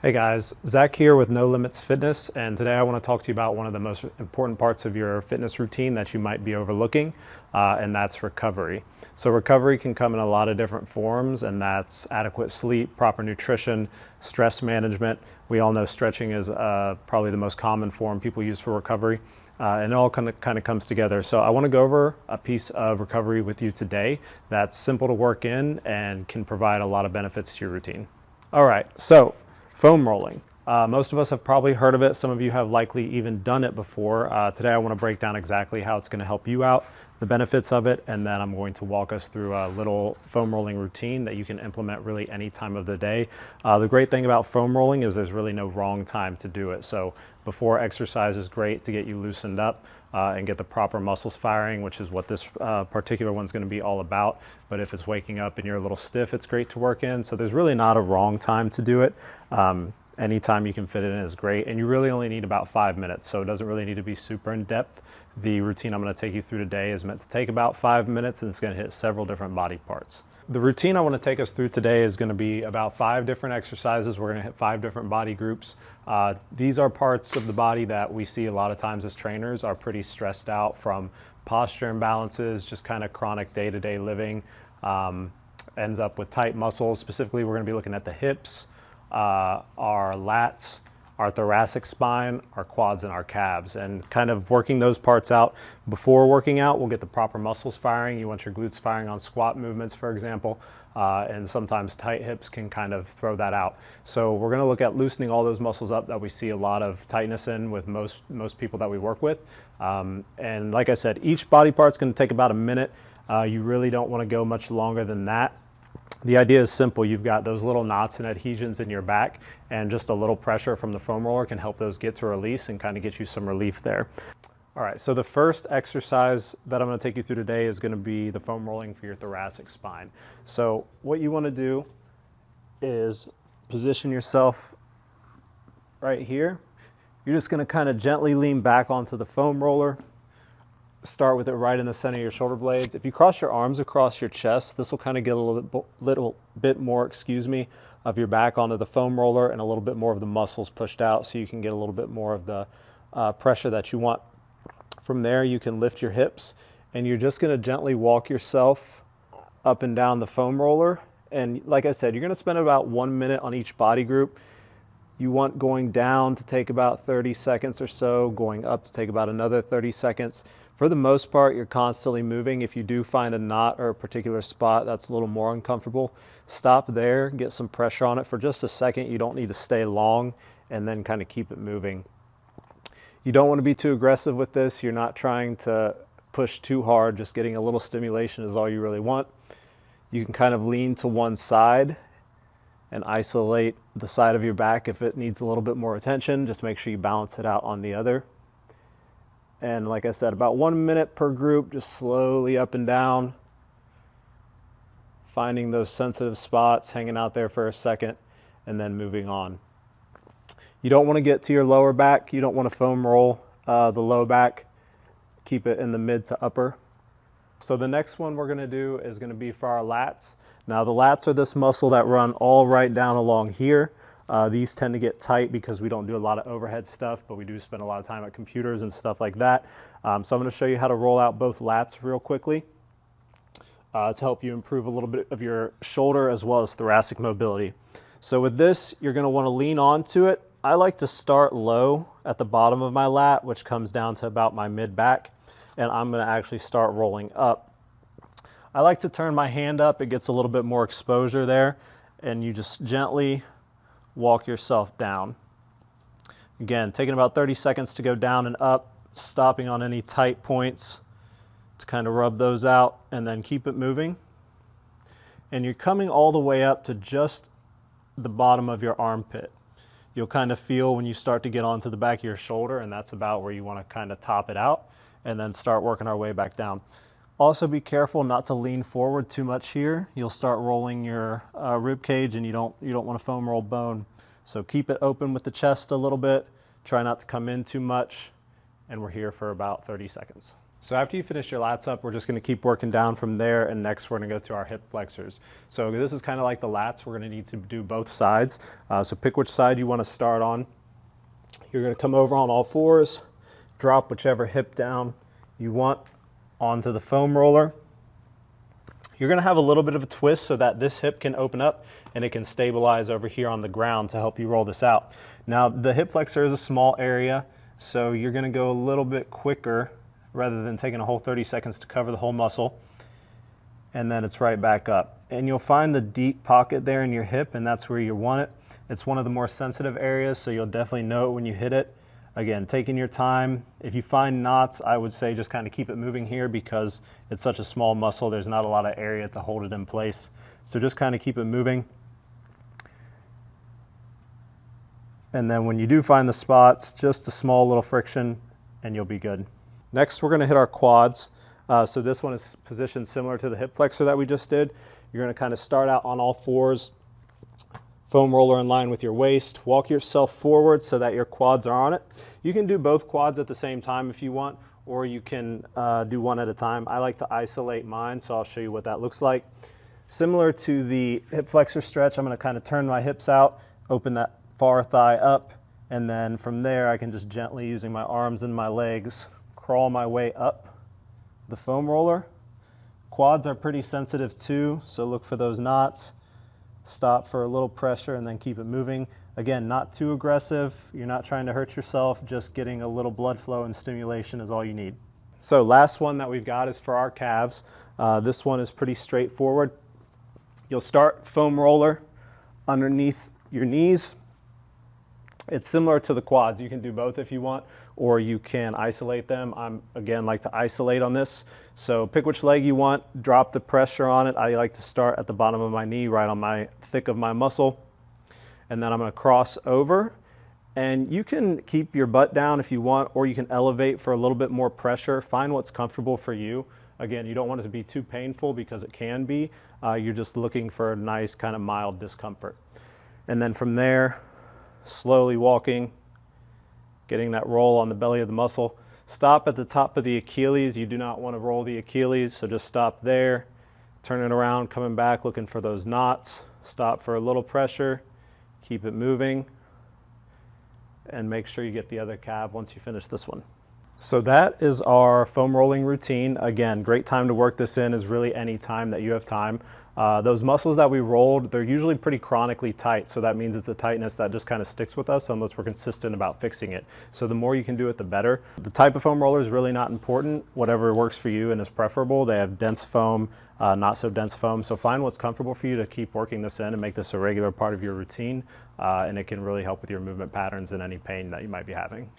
Hey guys, Zach here with No Limits Fitness, and today I want to talk to you about one of the most important parts of your fitness routine that you might be overlooking, and that's recovery. So recovery can come in a lot of different forms, and that's adequate sleep, proper nutrition, stress management. We all know stretching is probably the most common form people use for recovery, and it all kind of comes together. So I want to go over a piece of recovery with you today that's simple to work in and can provide a lot of benefits to your routine. All right, so foam rolling. Most of us have probably heard of it. Some of you have likely even done it before. Today I want to break down exactly how it's going to help you out, the benefits of it, and then I'm going to walk us through a little foam rolling routine that you can implement really any time of the day. The great thing about foam rolling is there's really no wrong time to do it. So before exercise is great to get you loosened up and get the proper muscles firing, which is what this particular one's going to be all about. But if it's waking up and you're a little stiff, it's great to work in. So there's really not a wrong time to do it. Anytime you can fit it in is great, and you really only need about 5 minutes, so it doesn't really need to be super in depth. The routine I'm going to take you through today is meant to take about 5 minutes, and it's going to hit several different body parts. The routine I want to take us through today is going to be about 5 different exercises. We're going to hit 5 different body groups. These are parts of the body that we see a lot of times as trainers are pretty stressed out from posture imbalances, just kind of chronic day-to-day living, ends up with tight muscles. Specifically, we're going to be looking at the hips, our lats, our thoracic spine, our quads, and our calves, and kind of working those parts out. Before working out, we'll get the proper muscles firing. You want your glutes firing on squat movements, for example, and sometimes tight hips can kind of throw that out. So we're going to look at loosening all those muscles up that we see a lot of tightness in with most people that we work with. And like I said, each body part's going to take about a minute. You really don't want to go much longer than that. The idea is simple. You've got those little knots and adhesions in your back, and just a little pressure from the foam roller can help those get to release and kind of get you some relief there. All right, so the first exercise that I'm going to take you through today is going to be the foam rolling for your thoracic spine. So what you want to do is position yourself right here. You're just going to kind of gently lean back onto the foam roller. Start with it right in the center of your shoulder blades. If you cross your arms across your chest, this will kind of get a little bit more, of your back onto the foam roller and a little bit more of the muscles pushed out, so you can get a little bit more of the pressure that you want. From there, you can lift your hips, and you're just going to gently walk yourself up and down the foam roller. And like I said, you're going to spend about 1 minute on each body group. You want going down to take about 30 seconds or so, going up to take about another 30 seconds. For the most part, you're constantly moving. If you do find a knot or a particular spot that's a little more uncomfortable, stop there, get some pressure on it for just a second. You don't need to stay long, and then kind of keep it moving. You don't want to be too aggressive with this. You're not trying to push too hard. Just getting a little stimulation is all you really want. You can kind of lean to one side and isolate the side of your back if it needs a little bit more attention. Just make sure you balance it out on the other. And like I said, about 1 minute per group, just slowly up and down, finding those sensitive spots, hanging out there for a second, and then moving on. You don't want to get to your lower back. You don't want to foam roll the low back. Keep it in the mid to upper. So the next one we're going to do is going to be for our lats. Now the lats are this muscle that run all right down along here. These tend to get tight because we don't do a lot of overhead stuff, but we do spend a lot of time at computers and stuff like that. So I'm going to show you how to roll out both lats real quickly to help you improve a little bit of your shoulder as well as thoracic mobility. So with this, you're going to want to lean onto it. I like to start low at the bottom of my lat, which comes down to about my mid back, and I'm going to actually start rolling up. I like to turn my hand up. It gets a little bit more exposure there, and you just gently walk yourself down. Again, taking about 30 seconds to go down and up, stopping on any tight points to kind of rub those out, and then keep it moving. And you're coming all the way up to just the bottom of your armpit. You'll kind of feel when you start to get onto the back of your shoulder, and that's about where you want to kind of top it out, and then start working our way back down. Also be careful not to lean forward too much here. You'll start rolling your rib cage, and you don't want to foam roll bone. So keep it open with the chest a little bit. Try not to come in too much, and we're here for about 30 seconds. So after you finish your lats up, we're just going to keep working down from there, and next we're going to go to our hip flexors. So this is kind of like the lats. We're going to need to do both sides. So pick which side you want to start on. You're going to come over on all fours, drop whichever hip down you want onto the foam roller. You're going to have a little bit of a twist so that this hip can open up and it can stabilize over here on the ground to help you roll this out. Now the hip flexor is a small area, so you're going to go a little bit quicker rather than taking a whole 30 seconds to cover the whole muscle. And then it's right back up. And you'll find the deep pocket there in your hip, and that's where you want it. It's one of the more sensitive areas, so you'll definitely know it when you hit it. Again, taking your time. If you find knots, I would say just kind of keep it moving here because it's such a small muscle. There's not a lot of area to hold it in place. So just kind of keep it moving. And then when you do find the spots, just a small little friction and you'll be good. Next, we're going to hit our quads. So this one is positioned similar to the hip flexor that we just did. You're going to kind of start out on all fours, foam roller in line with your waist, walk yourself forward so that your quads are on it. You can do both quads at the same time if you want, or you can do one at a time. I like to isolate mine, so I'll show you what that looks like. Similar to the hip flexor stretch, I'm going to kind of turn my hips out, open that far thigh up, and then from there I can just gently, using my arms and my legs, crawl my way up the foam roller. Quads are pretty sensitive too, so look for those knots. Stop for a little pressure and then keep it moving. Again, not too aggressive. You're not trying to hurt yourself, just getting a little blood flow and stimulation is all you need. So last one that we've got is for our calves. This one is pretty straightforward. You'll start foam roller underneath your knees. It's similar to the quads. You can do both if you want, or you can isolate them. Again, like to isolate on this. So pick which leg you want, drop the pressure on it. I like to start at the bottom of my knee, right on my thick of my muscle. And then I'm going to cross over. And you can keep your butt down if you want, or you can elevate for a little bit more pressure. Find what's comfortable for you. Again, you don't want it to be too painful because it can be. You're just looking for a nice kind of mild discomfort. And then from there, slowly walking, getting that roll on the belly of the muscle. Stop at the top of the Achilles. You do not want to roll the Achilles, so just stop there. Turn it around, coming back, looking for those knots. Stop for a little pressure. Keep it moving. And make sure you get the other calf once you finish this one. So that is our foam rolling routine. Again, great time to work this in is really any time that you have time. Those muscles that we rolled, they're usually pretty chronically tight, so that means it's a tightness that just kind of sticks with us unless we're consistent about fixing it. So the more you can do it, the better. The type of foam roller is really not important. Whatever works for you and is preferable. They have dense foam, not so dense foam, so find what's comfortable for you to keep working this in and make this a regular part of your routine, and it can really help with your movement patterns and any pain that you might be having.